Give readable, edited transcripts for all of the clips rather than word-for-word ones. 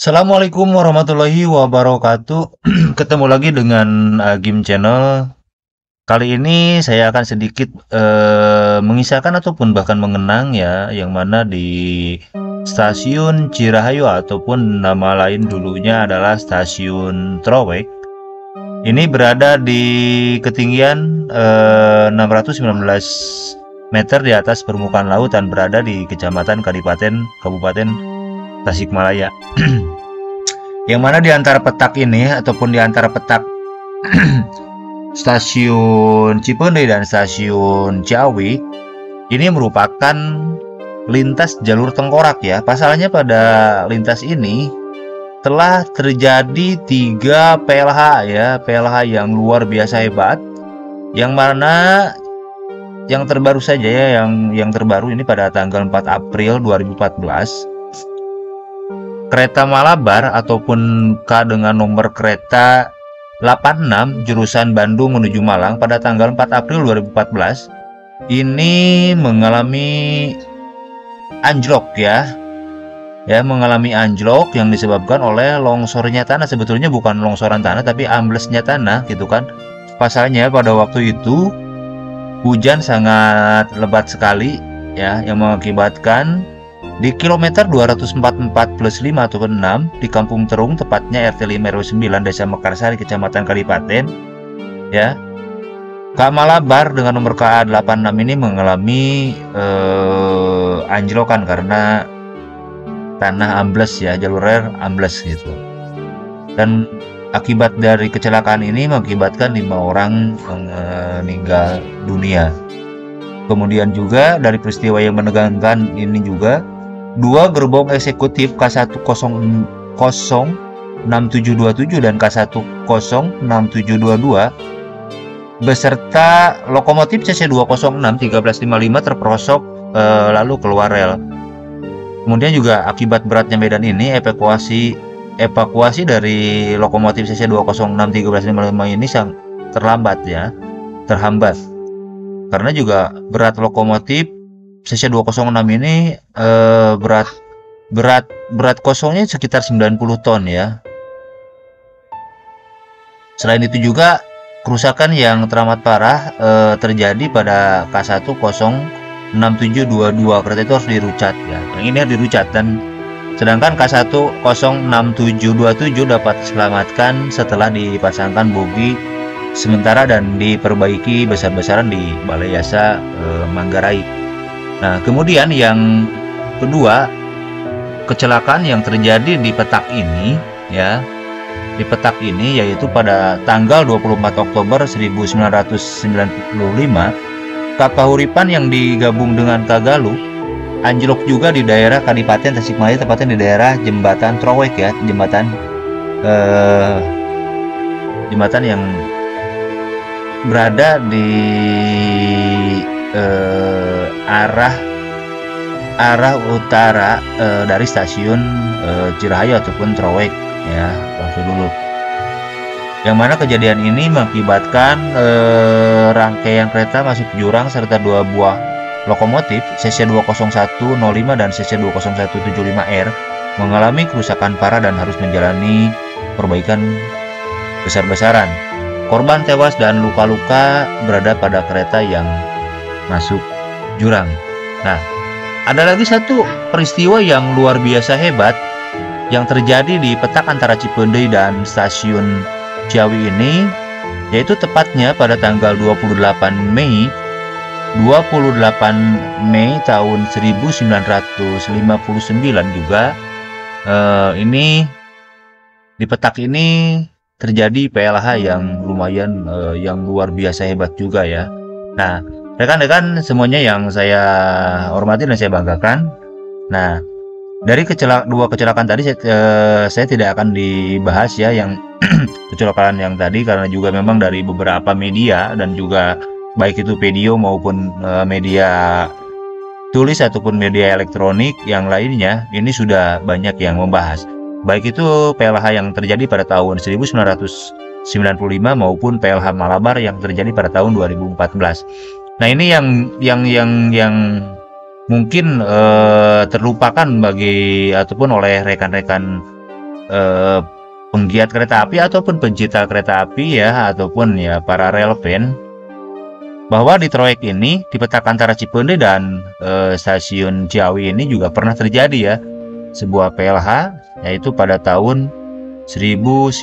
Assalamualaikum warahmatullahi wabarakatuh. Ketemu lagi dengan Agim Channel. Kali ini saya akan sedikit mengisahkan ataupun bahkan mengenang ya, yang mana di Stasiun Cirahayu ataupun nama lain dulunya adalah Stasiun Trowek. Ini berada di ketinggian 619 meter di atas permukaan laut dan berada di Kecamatan Kabupaten Tasikmalaya. Yang mana di antara petak ini ataupun di antara petak stasiun Cipeundeuy dan stasiun Ciawi ini merupakan lintas jalur tengkorak ya. Pasalnya pada lintas ini telah terjadi 3 PLH ya, PLH yang luar biasa hebat, yang mana yang terbaru saja ya, yang terbaru ini pada tanggal 4 April 2014, kereta Malabar ataupun K dengan nomor kereta 86 jurusan Bandung menuju Malang pada tanggal 4 April 2014 ini mengalami anjlok ya, mengalami anjlok yang disebabkan oleh longsornya tanah. Sebetulnya bukan longsoran tanah tapi amblesnya tanah gitu kan. Pasalnya pada waktu itu hujan sangat lebat sekali ya, yang mengakibatkan di kilometer 244+5 atau 6 di Kampung Terung, tepatnya RT 5 RW 9 Desa Mekarsari Kecamatan Kadipaten ya, K Malabar dengan nomor KA 86 ini mengalami anjlokan karena tanah ambles ya, jalur rel ambles gitu. Dan akibat dari kecelakaan ini mengakibatkan 5 orang meninggal dunia. Kemudian juga dari peristiwa yang menegangkan ini juga 2 gerbong eksekutif K106727 dan K106722 beserta lokomotif CC206 1355 terperosok lalu keluar rel. Kemudian juga akibat beratnya medan ini evakuasi dari lokomotif CC206 1355 ini terhambat karena juga berat lokomotif CC206 ini berat kosongnya sekitar 90 ton ya. Selain itu juga kerusakan yang teramat parah terjadi pada K106722. Kereta itu harus dirucat ya. Yang ini harus dirucat, dan sedangkan K106727 dapat diselamatkan setelah dipasangkan bogi sementara dan diperbaiki besar-besaran di Balai Yasa Manggarai. Nah, kemudian yang kedua, kecelakaan yang terjadi di petak ini ya, yaitu pada tanggal 24 Oktober 1995, Kakahuripan yang digabung dengan Kagalu anjlok juga di daerah Kadipaten Tasikmalaya, tepatnya di daerah Jembatan Trowek ya, jembatan yang berada di arah utara dari stasiun Cirahayu ataupun Trowek ya waktu dulu. Yang mana kejadian ini mengakibatkan rangkaian kereta masuk jurang serta 2 buah lokomotif CC20105 dan CC20175R mengalami kerusakan parah dan harus menjalani perbaikan besar-besaran. Korban tewas dan luka-luka berada pada kereta yang masuk jurang. Nah, ada lagi satu peristiwa yang luar biasa hebat yang terjadi di petak antara Cipeundeuy dan stasiun Ciawi ini, yaitu tepatnya pada tanggal 28 Mei tahun 1959 juga. Ini di petak ini terjadi PLH yang lumayan yang luar biasa hebat juga ya. Nah, rekan-rekan semuanya yang saya hormati dan saya banggakan. Nah, dari 2 kecelakaan tadi saya tidak akan dibahas ya yang kecelakaan yang tadi, karena juga memang dari beberapa media dan juga baik itu video maupun media tulis ataupun media elektronik yang lainnya ini sudah banyak yang membahas, baik itu PLH yang terjadi pada tahun 1995 maupun PLH Malabar yang terjadi pada tahun 2014. Nah, ini yang mungkin terlupakan bagi ataupun oleh rekan-rekan eh, penggiat kereta api ataupun pencinta kereta api ya, ataupun ya para rel fan, bahwa di trayek ini di petak antara Cipende dan stasiun Ciawi ini juga pernah terjadi ya sebuah PLH, yaitu pada tahun 1959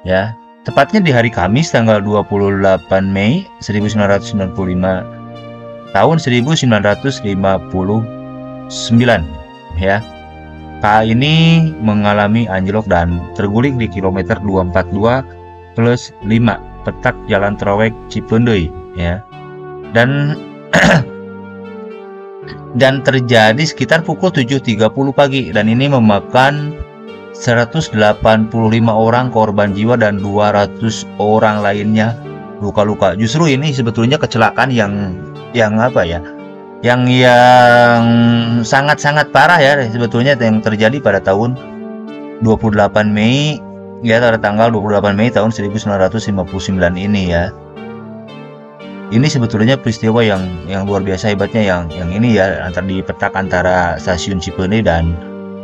ya, tepatnya di hari Kamis tanggal 28 Mei 1995 tahun 1959 ya. KA ini mengalami anjlok dan terguling di kilometer 242 plus 5 petak jalan trayek Cipendei ya. Dan dan terjadi sekitar pukul 7.30 pagi, dan ini memakan 185 orang korban jiwa dan 200 orang lainnya luka-luka. Justru ini sebetulnya kecelakaan yang apa ya? Yang sangat-sangat parah ya sebetulnya, yang terjadi pada tahun 28 Mei ya, pada tanggal 28 Mei tahun 1959 ini ya. Ini sebetulnya peristiwa yang luar biasa hebatnya, yang ini ya, di petak antara stasiun Cipende dan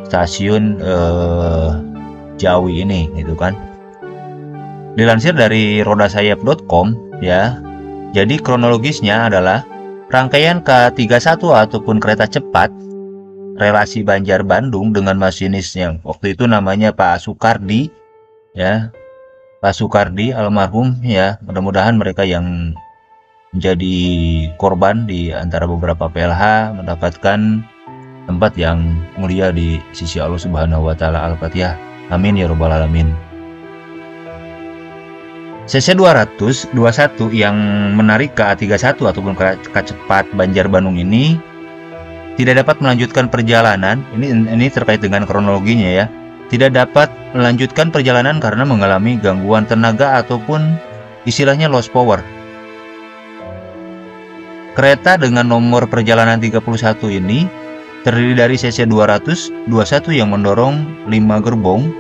stasiun Ciawi ini gitu kan. Dilansir dari rodasayap.com ya. Jadi kronologisnya adalah rangkaian K31 ataupun kereta cepat relasi Banjar Bandung dengan masinis yang waktu itu namanya Pak Sukardi ya. Pak Sukardi almarhum ya. Mudah-mudahan mereka yang menjadi korban di antara beberapa PLH mendapatkan tempat yang mulia di sisi Allah Subhanahu wa taala. Al-Fatihah. Amin ya rabbal alamin. CC 221 yang menarik KA31 ataupun kereta cepat Banjar Bandung ini tidak dapat melanjutkan perjalanan. Ini terkait dengan kronologinya ya. Tidak dapat melanjutkan perjalanan karena mengalami gangguan tenaga ataupun istilahnya lost power. Kereta dengan nomor perjalanan 31 ini terdiri dari CC 221 yang mendorong 5 gerbong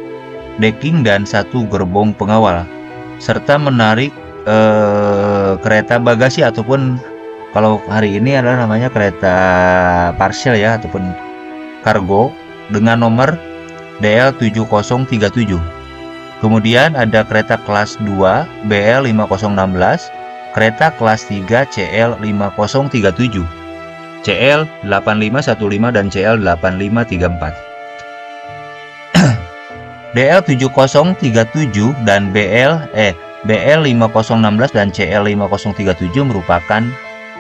decking dan 1 gerbong pengawal, serta menarik kereta bagasi ataupun kalau hari ini adalah namanya kereta parcel ya, ataupun kargo dengan nomor DL7037. Kemudian ada kereta kelas 2 BL5016, kereta kelas 3 CL5037, CL8515 dan CL8534. DL7037 dan BL5016 dan CL5037 merupakan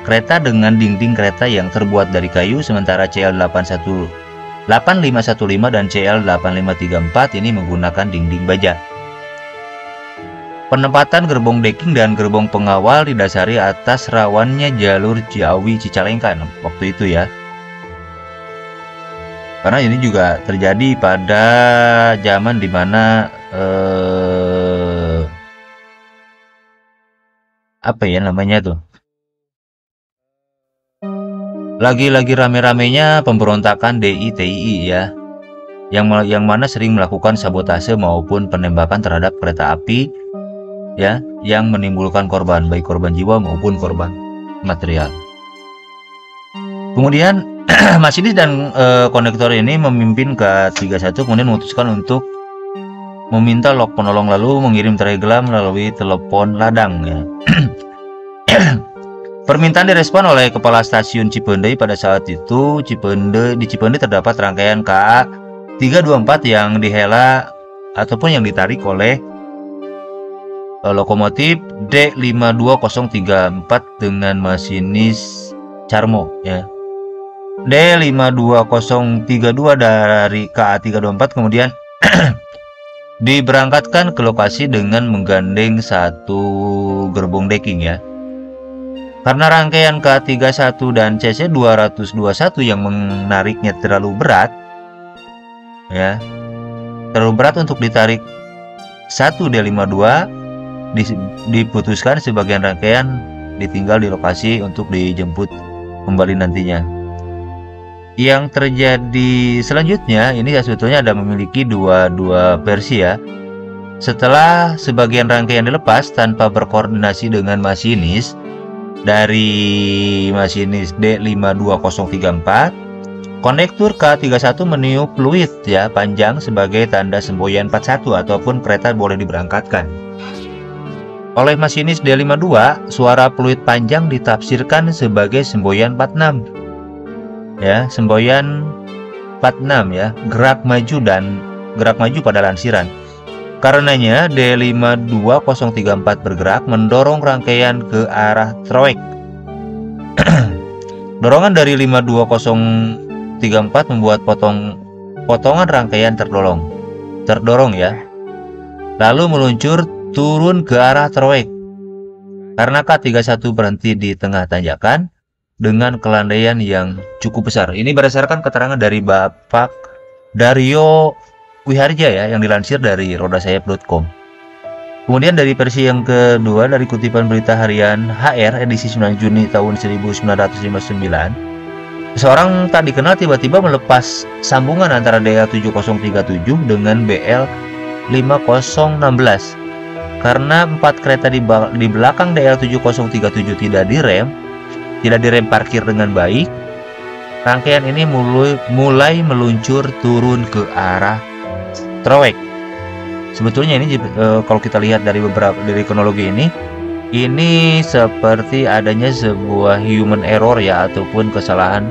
kereta dengan dinding kereta yang terbuat dari kayu, sementara CL8515 dan CL8534 ini menggunakan dinding baja. Penempatan gerbong decking dan gerbong pengawal didasari atas rawannya jalur Ciawi Cicalengka waktu itu ya. Karena ini juga terjadi pada zaman dimana apa ya namanya tuh, lagi rame-ramenya pemberontakan DI-TII ya, yang mana sering melakukan sabotase maupun penembakan terhadap kereta api ya, yang menimbulkan korban, baik korban jiwa maupun korban material. Kemudian masinis dan kondektor ini memimpin K31 kemudian memutuskan untuk meminta lok penolong lalu mengirim telegram melalui telepon ladang ya. Permintaan direspon oleh kepala stasiun Cipendei. Pada saat itu di Cipendei terdapat rangkaian KA 324 yang dihela ataupun yang ditarik oleh lokomotif D52034 dengan masinis Carmo ya. D52032 dari KA324 kemudian diberangkatkan ke lokasi dengan menggandeng 1 gerbong decking ya. Karena rangkaian KA31 dan CC 221 yang menariknya terlalu berat ya, terlalu berat untuk ditarik 1 D52, diputuskan sebagian rangkaian ditinggal di lokasi untuk dijemput kembali nantinya. Yang terjadi selanjutnya ini ya sebetulnya ada memiliki dua versi ya. Setelah sebagian rangkaian dilepas tanpa berkoordinasi dengan masinis dari masinis D52034, Kondektur K31 meniup fluid ya panjang sebagai tanda semboyan 41 ataupun kereta boleh diberangkatkan. Oleh masinis D52, suara fluid panjang ditafsirkan sebagai semboyan 46. Ya, semboyan 46 ya, gerak maju pada lansiran. Karenanya D52034 bergerak mendorong rangkaian ke arah trowek. Dorongan dari 52034 membuat potongan rangkaian terdorong ya, lalu meluncur turun ke arah trowek. Karena K31 berhenti di tengah tanjakan dengan kelandaian yang cukup besar. Ini berdasarkan keterangan dari Bapak Dario Wiharja ya, yang dilansir dari rodasayap.com. Kemudian dari versi yang kedua dari kutipan berita harian HR edisi 9 Juni tahun 1959. Seorang tak dikenal tiba-tiba melepas sambungan antara DL7037 dengan BL5016. Karena 4 kereta di belakang DL7037 tidak direm parkir dengan baik, rangkaian ini mulai meluncur turun ke arah trowek. Sebetulnya ini kalau kita lihat dari kronologi ini seperti adanya sebuah human error ya, ataupun kesalahan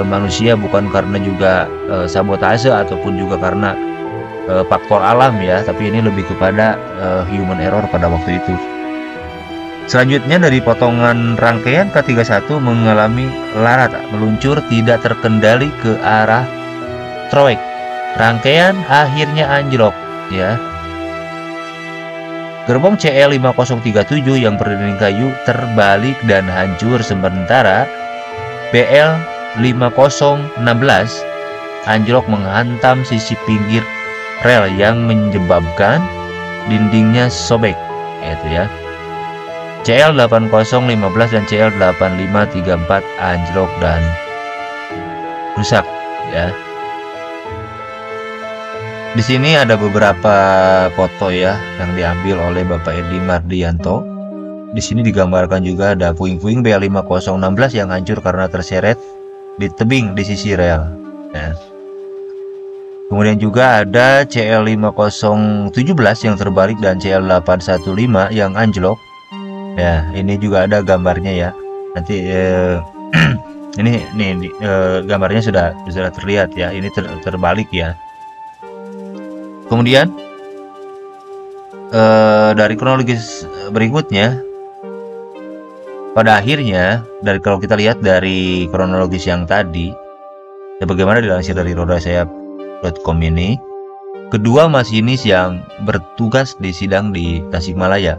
manusia, bukan karena juga sabotase ataupun juga karena faktor alam ya, tapi ini lebih kepada human error pada waktu itu. Selanjutnya dari potongan rangkaian K31 mengalami larat meluncur tidak terkendali ke arah trowek. Rangkaian akhirnya anjlok ya. Gerbong CL5037 yang berdinding kayu terbalik dan hancur, sementara BL5016 anjlok menghantam sisi pinggir rel yang menyebabkan dindingnya sobek, yaitu ya. CL8015 dan CL8534 anjlok dan rusak ya. Di sini ada beberapa foto ya yang diambil oleh Bapak Edi Mardianto. Di sini digambarkan juga ada puing-puing BL5016 yang hancur karena terseret di tebing di sisi rel ya. Kemudian juga ada CL5017 yang terbalik dan CL815 yang anjlok. Ya, ini juga ada gambarnya ya. Nanti ini gambarnya sudah terlihat ya. Ini terbalik ya. Kemudian dari kronologis berikutnya, pada akhirnya kalau kita lihat dari kronologis yang tadi, bagaimana dilansir dari rodasayap.com ini, kedua masinis yang bertugas di sidang di Tasikmalaya,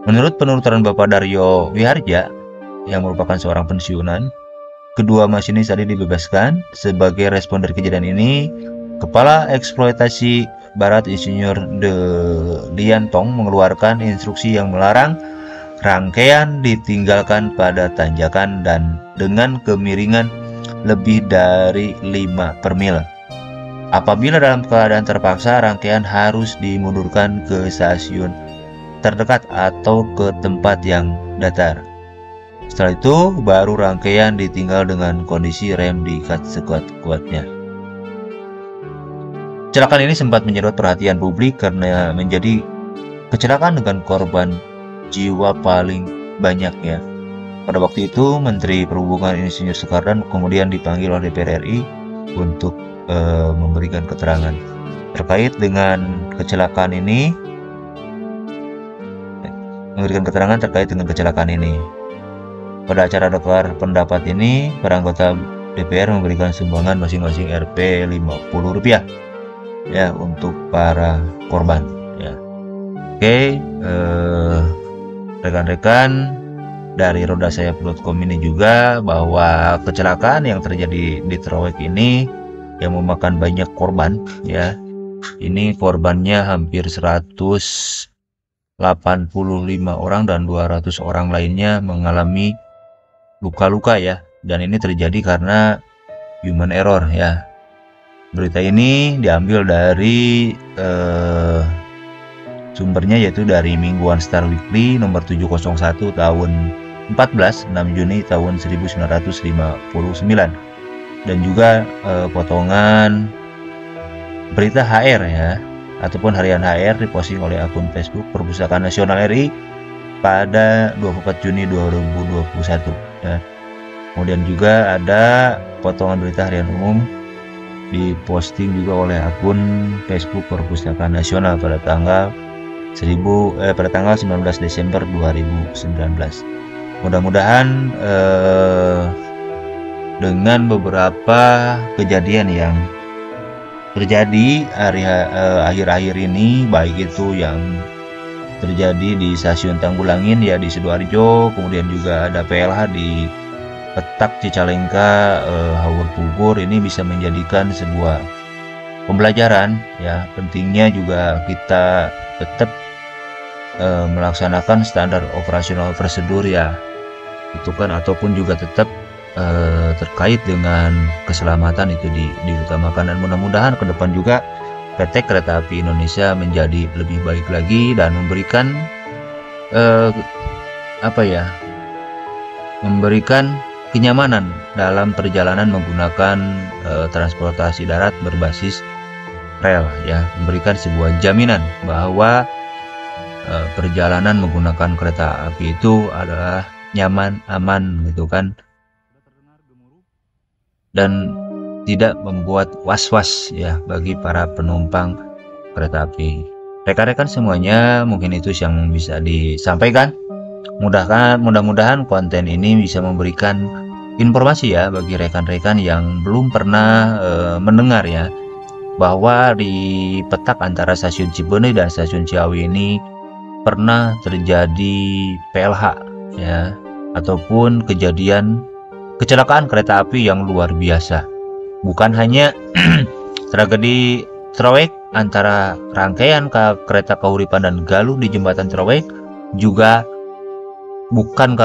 menurut penuturan Bapak Dario Wiharja yang merupakan seorang pensiunan, kedua masinis tadi dibebaskan. Sebagai respon dari kejadian ini, Kepala Eksploitasi Barat Insinyur De Liantong mengeluarkan instruksi yang melarang rangkaian ditinggalkan pada tanjakan dan dengan kemiringan lebih dari 5 per mil. Apabila dalam keadaan terpaksa, rangkaian harus dimundurkan ke stasiun terdekat atau ke tempat yang datar. Setelah itu, baru rangkaian ditinggal dengan kondisi rem diikat sekuat-kuatnya. Kecelakaan ini sempat menyedot perhatian publik karena menjadi kecelakaan dengan korban jiwa paling banyak ya. Pada waktu itu, Menteri Perhubungan Insinyur Soekarno kemudian dipanggil oleh DPR RI untuk memberikan keterangan terkait dengan kecelakaan ini. Pada acara dokter pendapat ini, para anggota DPR memberikan sumbangan masing-masing Rp 50 ya untuk para korban ya. Oke, rekan-rekan dari rodasayap.com ini juga bahwa kecelakaan yang terjadi di trowek ini yang memakan banyak korban ya. Ini korbannya hampir 185 orang dan 200 orang lainnya mengalami luka-luka ya, dan ini terjadi karena human error ya. Berita ini diambil dari sumbernya yaitu dari Mingguan Star Weekly nomor 701 tahun 6 Juni tahun 1959. dan juga potongan berita HR ya, ataupun harian HR diposting oleh akun Facebook Perpustakaan Nasional RI pada 24 Juni 2021 ya. Kemudian juga ada potongan berita harian umum diposting juga oleh akun Facebook Perpustakaan Nasional pada tanggal 19 Desember 2019. Mudah-mudahan dengan beberapa kejadian yang terjadi akhir-akhir ini, baik itu yang terjadi di stasiun Tanggulangin ya di Sidoarjo, kemudian juga ada PLH di Petak Cicalengka, Hawur Pugur, ini bisa menjadikan sebuah pembelajaran ya. Pentingnya juga kita tetap melaksanakan standar operasional prosedur ya, itu kan, ataupun juga tetap terkait dengan keselamatan itu diutamakan, dan mudah-mudahan ke depan juga PT Kereta Api Indonesia menjadi lebih baik lagi dan memberikan memberikan kenyamanan dalam perjalanan menggunakan transportasi darat berbasis rel ya, memberikan sebuah jaminan bahwa perjalanan menggunakan kereta api itu adalah nyaman, aman gitu kan, dan tidak membuat was-was ya bagi para penumpang kereta api. Rekan-rekan semuanya, mungkin itu yang bisa disampaikan. Mudah-mudahan konten ini bisa memberikan informasi ya bagi rekan-rekan yang belum pernah mendengar ya, bahwa di Petak antara stasiun Cibeuneu dan stasiun Ciawi ini pernah terjadi PLH ya, ataupun kecelakaan kereta api yang luar biasa. Bukan hanya tragedi Trowek antara rangkaian kereta Kahuripan dan Galuh di jembatan Trowek, juga bukan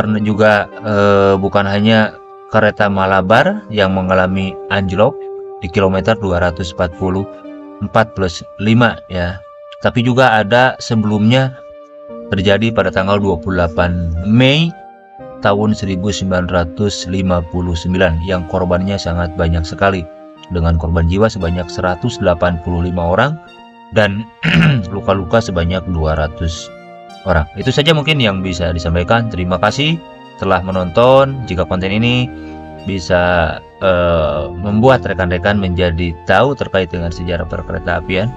hanya kereta Malabar yang mengalami anjlok di kilometer 244+5 ya, tapi juga ada sebelumnya terjadi pada tanggal 28 Mei tahun 1959 yang korbannya sangat banyak sekali, dengan korban jiwa sebanyak 185 orang dan luka-luka sebanyak 200 orang. Itu saja mungkin yang bisa disampaikan. Terima kasih telah menonton. Jika konten ini bisa membuat rekan-rekan menjadi tahu terkait dengan sejarah perkereta apian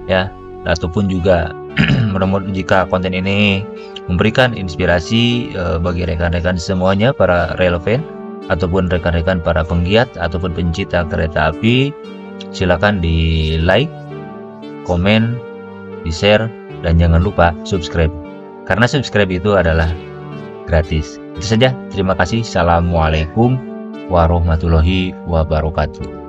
ya, ataupun juga mudah-mudahan jika konten ini memberikan inspirasi bagi rekan-rekan semuanya, para relevan ataupun rekan-rekan para penggiat ataupun pencinta kereta api, silakan di like, komen, di share, dan jangan lupa subscribe, karena subscribe itu adalah gratis. Itu saja, terima kasih. Assalamualaikum warahmatullahi wabarakatuh.